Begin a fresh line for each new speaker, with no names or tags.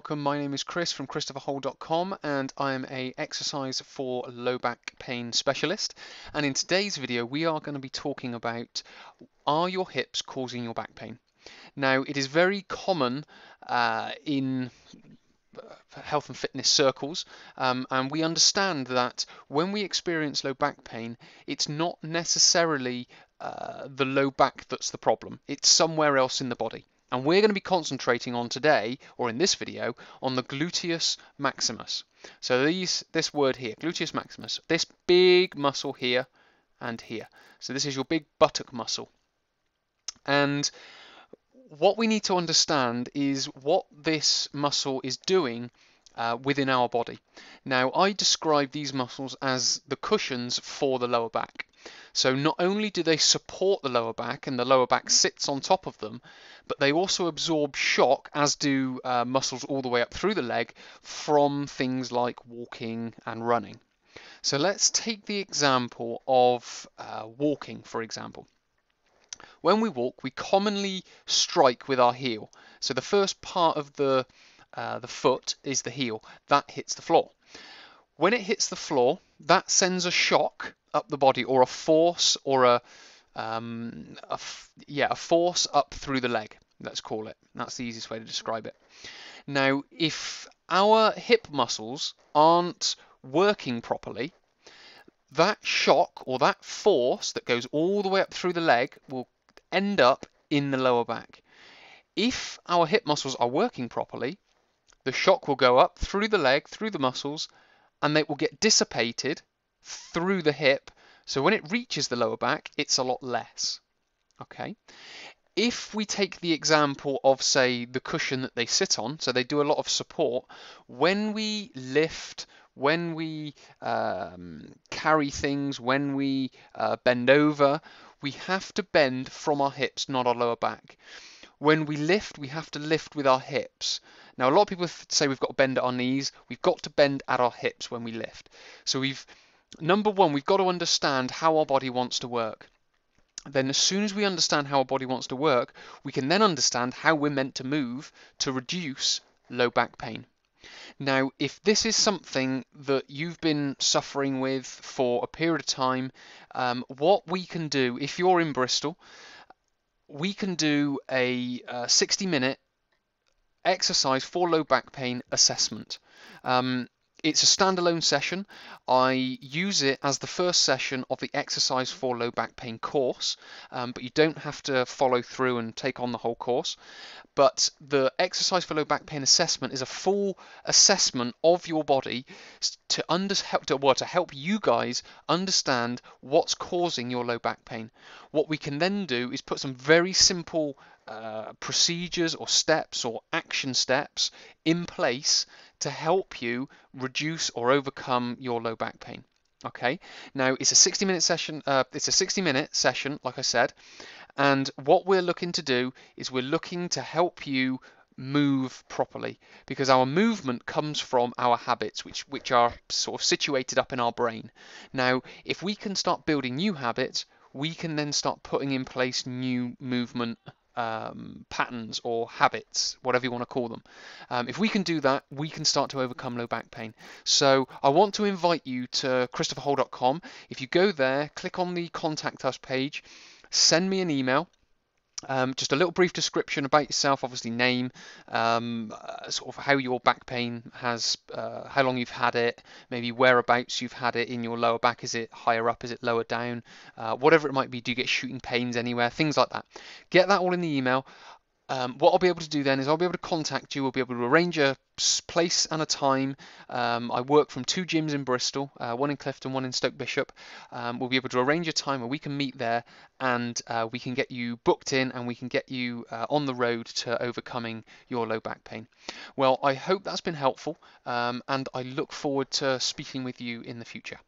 welcome. My name is Chris from ChristopherHole.com and I am a exercise for low back pain specialist. And in today's video, we are going to be talking about, are your hips causing your back pain? Now, it is very common in health and fitness circles, and we understand that when we experience low back pain, it's not necessarily the low back that's the problem. It's somewhere else in the body. And we're going to be concentrating on today, or in this video, on the gluteus maximus. So this word here, gluteus maximus, this big muscle here and here. So this is your big buttock muscle. And what we need to understand is what this muscle is doing within our body. Now, I describe these muscles as the cushions for the lower back. So not only do they support the lower back and the lower back sits on top of them, but they also absorb shock, as do muscles all the way up through the leg, from things like walking and running. So let's take the example of walking, for example. When we walk, we commonly strike with our heel. So the first part of the foot is the heel. That hits the floor. When it hits the floor, that sends a shock up the body, or a force, or a force up through the leg, let's call it. That's the easiest way to describe it. Now, if our hip muscles aren't working properly, that shock or that force that goes all the way up through the leg will end up in the lower back. If our hip muscles are working properly, the shock will go up through the leg, through the muscles, and they will get dissipated through the hip. So when it reaches the lower back, it's a lot less. Okay. If we take the example of, say, the cushion that they sit on, so they do a lot of support, when we lift, when we carry things, when we bend over, we have to bend from our hips, not our lower back. When we lift, we have to lift with our hips. Now, a lot of people say we've got to bend at our knees. We've got to bend at our hips when we lift. So number one, we've got to understand how our body wants to work. Then as soon as we understand how our body wants to work, we can then understand how we're meant to move to reduce low back pain. Now, if this is something that you've been suffering with for a period of time, what we can do, if you're in Bristol, we can do a 60-minute exercise for low back pain assessment. It's a standalone session. I use it as the first session of the exercise for low back pain course, but you don't have to follow through and take on the whole course. But the exercise for low back pain assessment is a full assessment of your body to help you guys understand what's causing your low back pain. What we can then do is put some very simple procedures or steps or action steps in place to help you reduce or overcome your low back pain. Okay, now it's a 60-minute session. It's a 60-minute session, like I said, and what we're looking to do is we're looking to help you move properly, because our movement comes from our habits, which are sort of situated up in our brain. Now, if we can start building new habits, we can then start putting in place new movement patterns or habits, whatever you want to call them. If we can do that, we can start to overcome low back pain. So I want to invite you to ChristopherHole.com. If you go there, click on the Contact Us page, send me an email. Just a little brief description about yourself, obviously name, sort of how your back pain has, how long you've had it, maybe whereabouts you've had it in your lower back. Is it higher up? Is it lower down? Whatever it might be. Do you get shooting pains anywhere? Things like that. Get that all in the email. What I'll be able to do then is I'll be able to contact you. We'll be able to arrange a place and a time. I work from 2 gyms in Bristol, one in Clifton, one in Stoke Bishop. We'll be able to arrange a time where we can meet there, and we can get you booked in, and we can get you on the road to overcoming your low back pain. Well, I hope that's been helpful, and I look forward to speaking with you in the future.